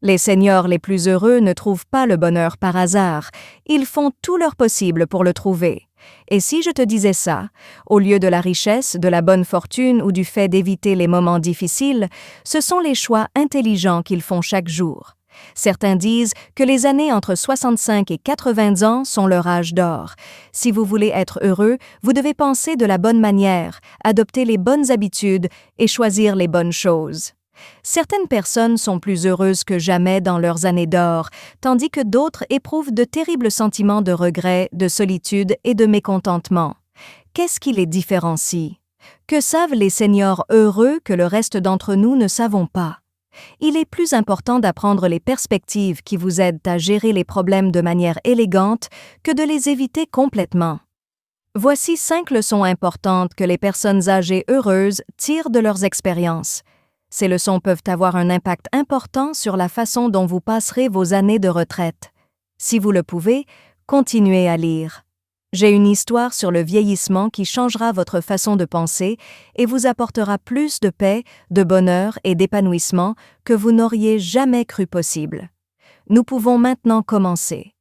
Les seniors les plus heureux ne trouvent pas le bonheur par hasard, ils font tout leur possible pour le trouver. Et si je te disais ça, au lieu de la richesse, de la bonne fortune ou du fait d'éviter les moments difficiles, ce sont les choix intelligents qu'ils font chaque jour. Certains disent que les années entre 65 et 80 ans sont leur âge d'or. Si vous voulez être heureux, vous devez penser de la bonne manière, adopter les bonnes habitudes et choisir les bonnes choses. Certaines personnes sont plus heureuses que jamais dans leurs années d'or, tandis que d'autres éprouvent de terribles sentiments de regret, de solitude et de mécontentement. Qu'est-ce qui les différencie? Que savent les seniors heureux que le reste d'entre nous ne savons pas? Il est plus important d'apprendre les perspectives qui vous aident à gérer les problèmes de manière élégante que de les éviter complètement. Voici 5 leçons importantes que les personnes âgées heureuses tirent de leurs expériences. Ces leçons peuvent avoir un impact important sur la façon dont vous passerez vos années de retraite. Si vous le pouvez, continuez à lire. J'ai une histoire sur le vieillissement qui changera votre façon de penser et vous apportera plus de paix, de bonheur et d'épanouissement que vous n'auriez jamais cru possible. Nous pouvons maintenant commencer.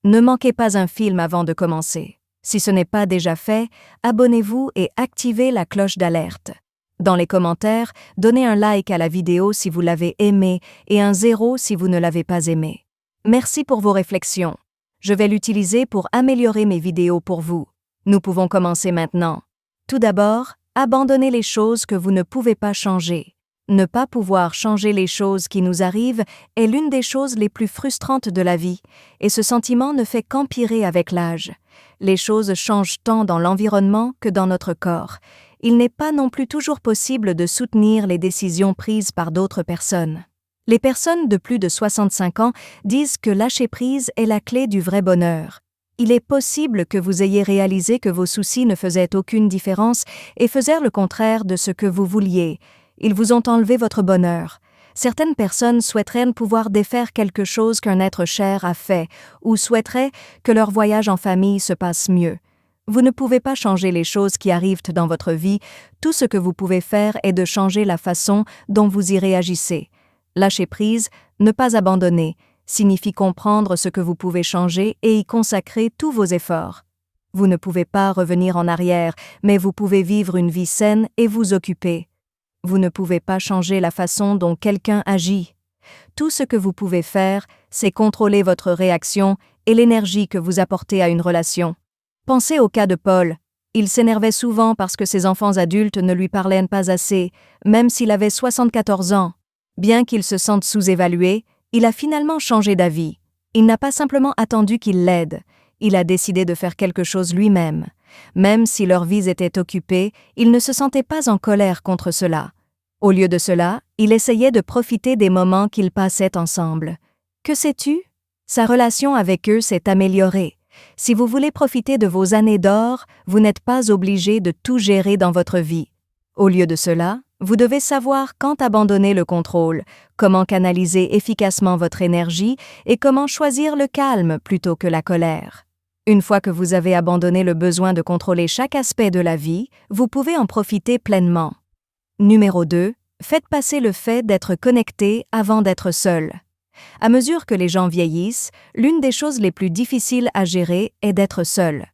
Ne manquez pas un film avant de commencer. Si ce n'est pas déjà fait, abonnez-vous et activez la cloche d'alerte. Dans les commentaires, donnez un like à la vidéo si vous l'avez aimée et un 0 si vous ne l'avez pas aimée. Merci pour vos réflexions. Je vais l'utiliser pour améliorer mes vidéos pour vous. Nous pouvons commencer maintenant. Tout d'abord, abandonnez les choses que vous ne pouvez pas changer. Ne pas pouvoir changer les choses qui nous arrivent est l'une des choses les plus frustrantes de la vie, et ce sentiment ne fait qu'empirer avec l'âge. Les choses changent tant dans l'environnement que dans notre corps. Il n'est pas non plus toujours possible de soutenir les décisions prises par d'autres personnes. Les personnes de plus de 65 ans disent que lâcher prise est la clé du vrai bonheur. Il est possible que vous ayez réalisé que vos soucis ne faisaient aucune différence et faisaient le contraire de ce que vous vouliez. Ils vous ont enlevé votre bonheur. Certaines personnes souhaiteraient pouvoir défaire quelque chose qu'un être cher a fait ou souhaiteraient que leur voyage en famille se passe mieux. Vous ne pouvez pas changer les choses qui arrivent dans votre vie, tout ce que vous pouvez faire est de changer la façon dont vous y réagissez. Lâcher prise, ne pas abandonner, signifie comprendre ce que vous pouvez changer et y consacrer tous vos efforts. Vous ne pouvez pas revenir en arrière, mais vous pouvez vivre une vie saine et vous occuper. Vous ne pouvez pas changer la façon dont quelqu'un agit. Tout ce que vous pouvez faire, c'est contrôler votre réaction et l'énergie que vous apportez à une relation. Pensez au cas de Paul. Il s'énervait souvent parce que ses enfants adultes ne lui parlaient pas assez, même s'il avait 74 ans. Bien qu'il se sente sous-évalué, il a finalement changé d'avis. Il n'a pas simplement attendu qu'il l'aide, il a décidé de faire quelque chose lui-même. Même si leurs vies étaient occupées, il ne se sentait pas en colère contre cela. Au lieu de cela, il essayait de profiter des moments qu'ils passaient ensemble. Que sais-tu? Sa relation avec eux s'est améliorée. Si vous voulez profiter de vos années d'or, vous n'êtes pas obligé de tout gérer dans votre vie. Au lieu de cela, vous devez savoir quand abandonner le contrôle, comment canaliser efficacement votre énergie et comment choisir le calme plutôt que la colère. Une fois que vous avez abandonné le besoin de contrôler chaque aspect de la vie, vous pouvez en profiter pleinement. Numéro 2. Faites passer le fait d'être connecté avant d'être seul. À mesure que les gens vieillissent, l'une des choses les plus difficiles à gérer est d'être seul.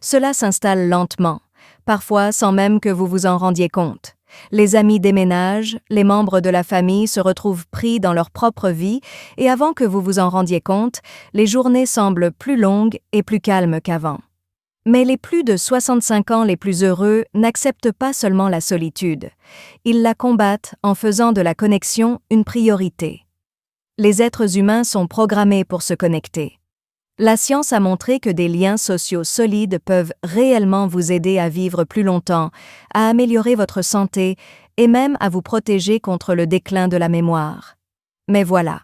Cela s'installe lentement, parfois sans même que vous vous en rendiez compte. Les amis déménagent, les membres de la famille se retrouvent pris dans leur propre vie et avant que vous vous en rendiez compte, les journées semblent plus longues et plus calmes qu'avant. Mais les plus de 65 ans les plus heureux n'acceptent pas seulement la solitude. Ils la combattent en faisant de la connexion une priorité. Les êtres humains sont programmés pour se connecter. La science a montré que des liens sociaux solides peuvent réellement vous aider à vivre plus longtemps, à améliorer votre santé et même à vous protéger contre le déclin de la mémoire. Mais voilà,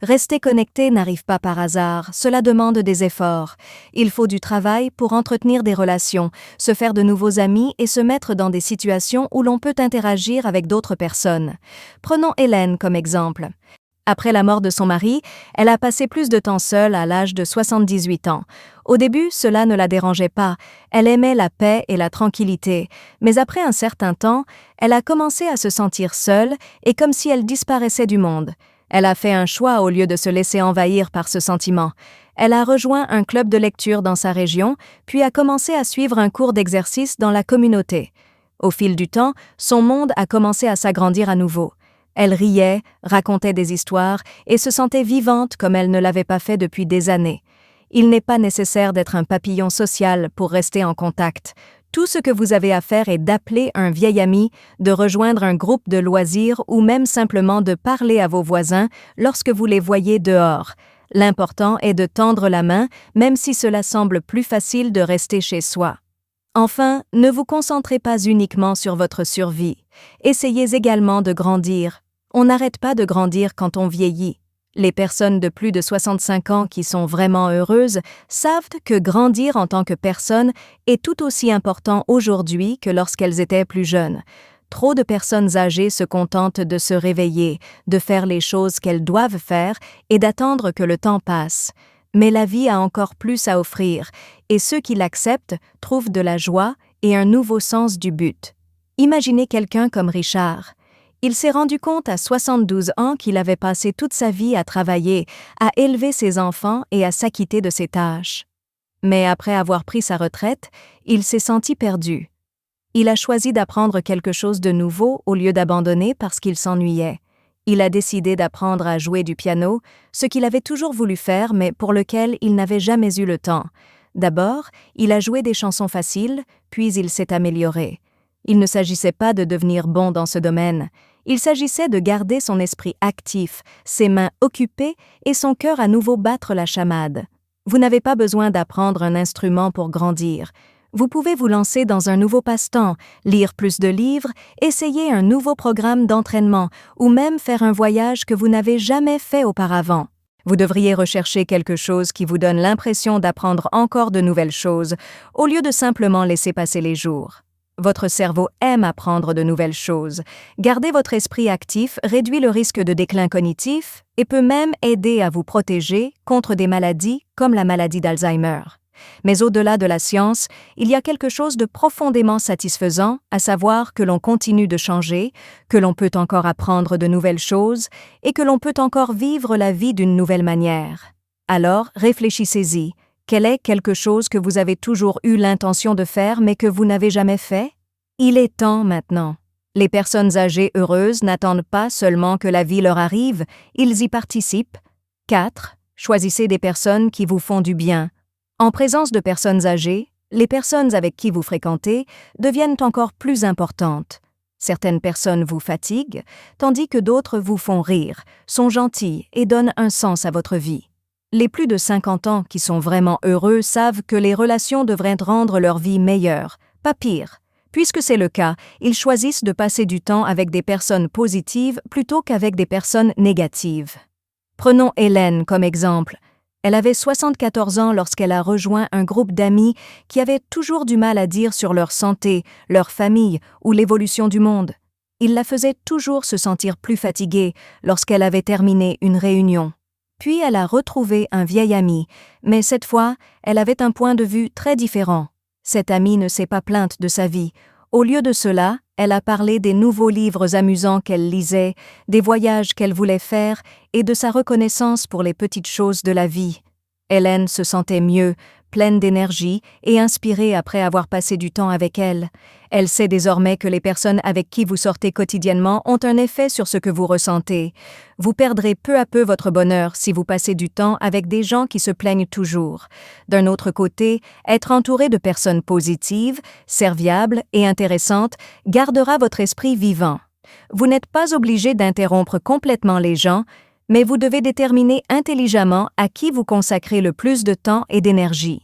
rester connecté n'arrive pas par hasard, cela demande des efforts. Il faut du travail pour entretenir des relations, se faire de nouveaux amis et se mettre dans des situations où l'on peut interagir avec d'autres personnes. Prenons Hélène comme exemple. Après la mort de son mari, elle a passé plus de temps seule à l'âge de 78 ans. Au début, cela ne la dérangeait pas. Elle aimait la paix et la tranquillité. Mais après un certain temps, elle a commencé à se sentir seule et comme si elle disparaissait du monde. Elle a fait un choix au lieu de se laisser envahir par ce sentiment. Elle a rejoint un club de lecture dans sa région, puis a commencé à suivre un cours d'exercice dans la communauté. Au fil du temps, son monde a commencé à s'agrandir à nouveau. Elle riait, racontait des histoires et se sentait vivante comme elle ne l'avait pas fait depuis des années. Il n'est pas nécessaire d'être un papillon social pour rester en contact. Tout ce que vous avez à faire est d'appeler un vieil ami, de rejoindre un groupe de loisirs ou même simplement de parler à vos voisins lorsque vous les voyez dehors. L'important est de tendre la main, même si cela semble plus facile de rester chez soi. Enfin, ne vous concentrez pas uniquement sur votre survie. Essayez également de grandir. On n'arrête pas de grandir quand on vieillit. Les personnes de plus de 65 ans qui sont vraiment heureuses savent que grandir en tant que personne est tout aussi important aujourd'hui que lorsqu'elles étaient plus jeunes. Trop de personnes âgées se contentent de se réveiller, de faire les choses qu'elles doivent faire et d'attendre que le temps passe. Mais la vie a encore plus à offrir, et ceux qui l'acceptent trouvent de la joie et un nouveau sens du but. Imaginez quelqu'un comme Richard. Il s'est rendu compte à 72 ans qu'il avait passé toute sa vie à travailler, à élever ses enfants et à s'acquitter de ses tâches. Mais après avoir pris sa retraite, il s'est senti perdu. Il a choisi d'apprendre quelque chose de nouveau au lieu d'abandonner parce qu'il s'ennuyait. Il a décidé d'apprendre à jouer du piano, ce qu'il avait toujours voulu faire mais pour lequel il n'avait jamais eu le temps. D'abord, il a joué des chansons faciles, puis il s'est amélioré. Il ne s'agissait pas de devenir bon dans ce domaine. Il s'agissait de garder son esprit actif, ses mains occupées et son cœur à nouveau battre la chamade. Vous n'avez pas besoin d'apprendre un instrument pour grandir. Vous pouvez vous lancer dans un nouveau passe-temps, lire plus de livres, essayer un nouveau programme d'entraînement ou même faire un voyage que vous n'avez jamais fait auparavant. Vous devriez rechercher quelque chose qui vous donne l'impression d'apprendre encore de nouvelles choses, au lieu de simplement laisser passer les jours. Votre cerveau aime apprendre de nouvelles choses. Garder votre esprit actif réduit le risque de déclin cognitif et peut même aider à vous protéger contre des maladies comme la maladie d'Alzheimer. Mais au-delà de la science, il y a quelque chose de profondément satisfaisant, à savoir que l'on continue de changer, que l'on peut encore apprendre de nouvelles choses et que l'on peut encore vivre la vie d'une nouvelle manière. Alors, réfléchissez-y. Quel est quelque chose que vous avez toujours eu l'intention de faire mais que vous n'avez jamais fait? Il est temps maintenant. Les personnes âgées heureuses n'attendent pas seulement que la vie leur arrive, ils y participent. 4. Choisissez des personnes qui vous font du bien. En présence de personnes âgées, les personnes avec qui vous fréquentez deviennent encore plus importantes. Certaines personnes vous fatiguent, tandis que d'autres vous font rire, sont gentilles et donnent un sens à votre vie. Les plus de 50 ans qui sont vraiment heureux savent que les relations devraient rendre leur vie meilleure, pas pire. Puisque c'est le cas, ils choisissent de passer du temps avec des personnes positives plutôt qu'avec des personnes négatives. Prenons Hélène comme exemple. Elle avait 74 ans lorsqu'elle a rejoint un groupe d'amis qui avaient toujours du mal à dire sur leur santé, leur famille ou l'évolution du monde. Ils la faisaient toujours se sentir plus fatiguée lorsqu'elle avait terminé une réunion. Puis elle a retrouvé un vieil ami, mais cette fois, elle avait un point de vue très différent. Cette amie ne s'est pas plainte de sa vie. Au lieu de cela, elle a parlé des nouveaux livres amusants qu'elle lisait, des voyages qu'elle voulait faire et de sa reconnaissance pour les petites choses de la vie. Hélène se sentait mieux, pleine d'énergie et inspirée après avoir passé du temps avec elle. Elle sait désormais que les personnes avec qui vous sortez quotidiennement ont un effet sur ce que vous ressentez. Vous perdrez peu à peu votre bonheur si vous passez du temps avec des gens qui se plaignent toujours. D'un autre côté, être entouré de personnes positives, serviables et intéressantes gardera votre esprit vivant. Vous n'êtes pas obligé d'interrompre complètement les gens, mais vous devez déterminer intelligemment à qui vous consacrez le plus de temps et d'énergie.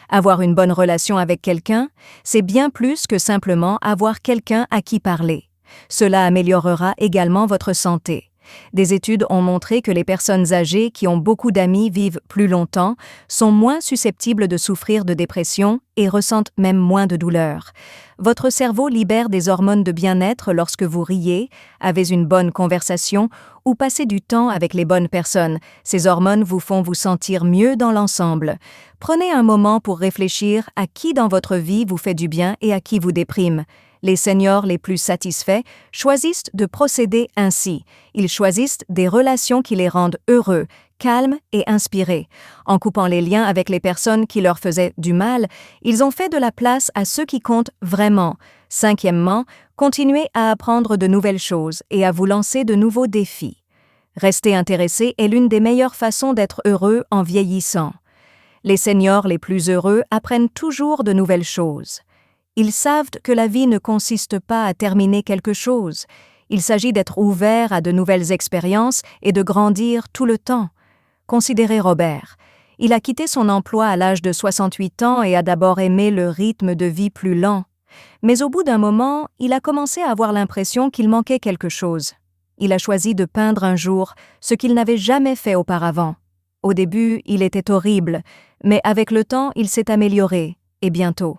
Avoir une bonne relation avec quelqu'un, c'est bien plus que simplement avoir quelqu'un à qui parler. Cela améliorera également votre santé. Des études ont montré que les personnes âgées qui ont beaucoup d'amis vivent plus longtemps, sont moins susceptibles de souffrir de dépression et ressentent même moins de douleur. Votre cerveau libère des hormones de bien-être lorsque vous riez, avez une bonne conversation ou passez du temps avec les bonnes personnes. Ces hormones vous font vous sentir mieux dans l'ensemble. Prenez un moment pour réfléchir à qui dans votre vie vous fait du bien et à qui vous déprime. Les seniors les plus satisfaits choisissent de procéder ainsi. Ils choisissent des relations qui les rendent heureux, calmes et inspirés. En coupant les liens avec les personnes qui leur faisaient du mal, ils ont fait de la place à ceux qui comptent vraiment. Cinquièmement, continuez à apprendre de nouvelles choses et à vous lancer de nouveaux défis. Rester intéressé est l'une des meilleures façons d'être heureux en vieillissant. Les seniors les plus heureux apprennent toujours de nouvelles choses. Ils savent que la vie ne consiste pas à terminer quelque chose. Il s'agit d'être ouvert à de nouvelles expériences et de grandir tout le temps. Considérez Robert. Il a quitté son emploi à l'âge de 68 ans et a d'abord aimé le rythme de vie plus lent. Mais au bout d'un moment, il a commencé à avoir l'impression qu'il manquait quelque chose. Il a choisi de peindre un jour, ce qu'il n'avait jamais fait auparavant. Au début, il était horrible, mais avec le temps, il s'est amélioré, et bientôt.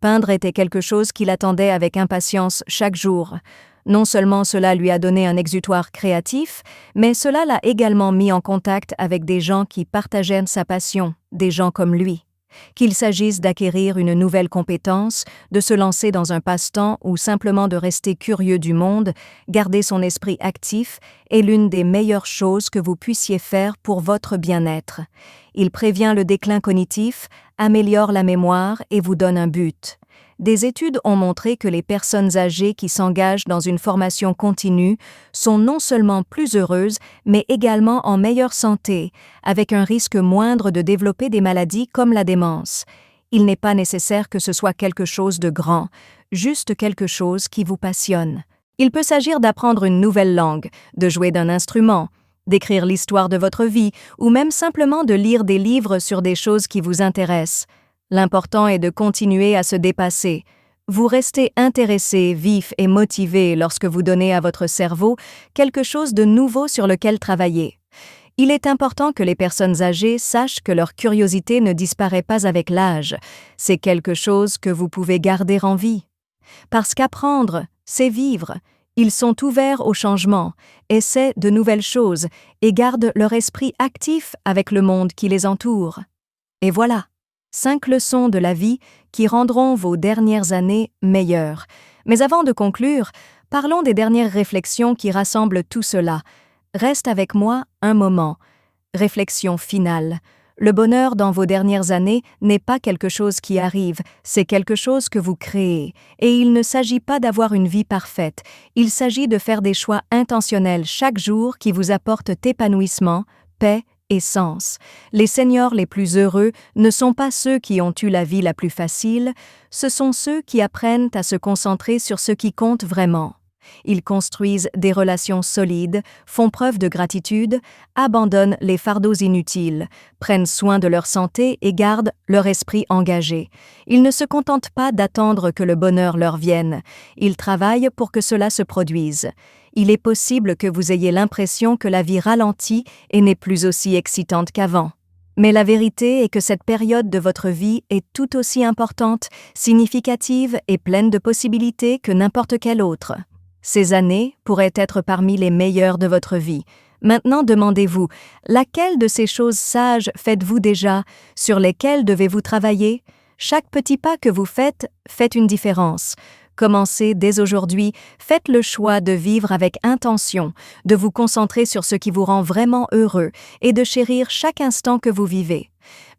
Peindre était quelque chose qu'il attendait avec impatience chaque jour. Non seulement cela lui a donné un exutoire créatif, mais cela l'a également mis en contact avec des gens qui partageaient sa passion, des gens comme lui. Qu'il s'agisse d'acquérir une nouvelle compétence, de se lancer dans un passe-temps ou simplement de rester curieux du monde, garder son esprit actif est l'une des meilleures choses que vous puissiez faire pour votre bien-être. Il prévient le déclin cognitif, améliore la mémoire et vous donne un but. Des études ont montré que les personnes âgées qui s'engagent dans une formation continue sont non seulement plus heureuses, mais également en meilleure santé, avec un risque moindre de développer des maladies comme la démence. Il n'est pas nécessaire que ce soit quelque chose de grand, juste quelque chose qui vous passionne. Il peut s'agir d'apprendre une nouvelle langue, de jouer d'un instrument, d'écrire l'histoire de votre vie, ou même simplement de lire des livres sur des choses qui vous intéressent. L'important est de continuer à se dépasser. Vous restez intéressé, vif et motivé lorsque vous donnez à votre cerveau quelque chose de nouveau sur lequel travailler. Il est important que les personnes âgées sachent que leur curiosité ne disparaît pas avec l'âge. C'est quelque chose que vous pouvez garder en vie. Parce qu'apprendre, c'est vivre. Ils sont ouverts au changement, essaient de nouvelles choses et gardent leur esprit actif avec le monde qui les entoure. Et voilà. 5 leçons de la vie qui rendront vos dernières années meilleures. Mais avant de conclure, parlons des dernières réflexions qui rassemblent tout cela. Reste avec moi un moment. Réflexion finale. Le bonheur dans vos dernières années n'est pas quelque chose qui arrive, c'est quelque chose que vous créez. Et il ne s'agit pas d'avoir une vie parfaite, il s'agit de faire des choix intentionnels chaque jour qui vous apportent épanouissement, paix et sens. Les seniors les plus heureux ne sont pas ceux qui ont eu la vie la plus facile, ce sont ceux qui apprennent à se concentrer sur ce qui compte vraiment. Ils construisent des relations solides, font preuve de gratitude, abandonnent les fardeaux inutiles, prennent soin de leur santé et gardent leur esprit engagé. Ils ne se contentent pas d'attendre que le bonheur leur vienne, ils travaillent pour que cela se produise. Il est possible que vous ayez l'impression que la vie ralentit et n'est plus aussi excitante qu'avant. Mais la vérité est que cette période de votre vie est tout aussi importante, significative et pleine de possibilités que n'importe quelle autre. Ces années pourraient être parmi les meilleures de votre vie. Maintenant, demandez-vous, laquelle de ces choses sages faites-vous déjà, sur lesquelles devez-vous travailler? Chaque petit pas que vous faites fait une différence. Commencez dès aujourd'hui, faites le choix de vivre avec intention, de vous concentrer sur ce qui vous rend vraiment heureux et de chérir chaque instant que vous vivez.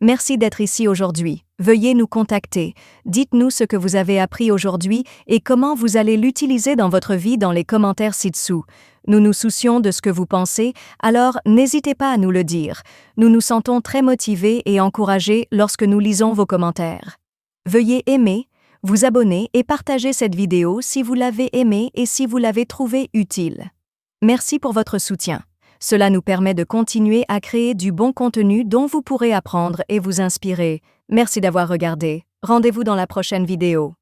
Merci d'être ici aujourd'hui. Veuillez nous contacter. Dites-nous ce que vous avez appris aujourd'hui et comment vous allez l'utiliser dans votre vie dans les commentaires ci-dessous. Nous nous soucions de ce que vous pensez, alors n'hésitez pas à nous le dire. Nous nous sentons très motivés et encouragés lorsque nous lisons vos commentaires. Veuillez aimer, vous abonner et partager cette vidéo si vous l'avez aimée et si vous l'avez trouvée utile. Merci pour votre soutien. Cela nous permet de continuer à créer du bon contenu dont vous pourrez apprendre et vous inspirer. Merci d'avoir regardé. Rendez-vous dans la prochaine vidéo.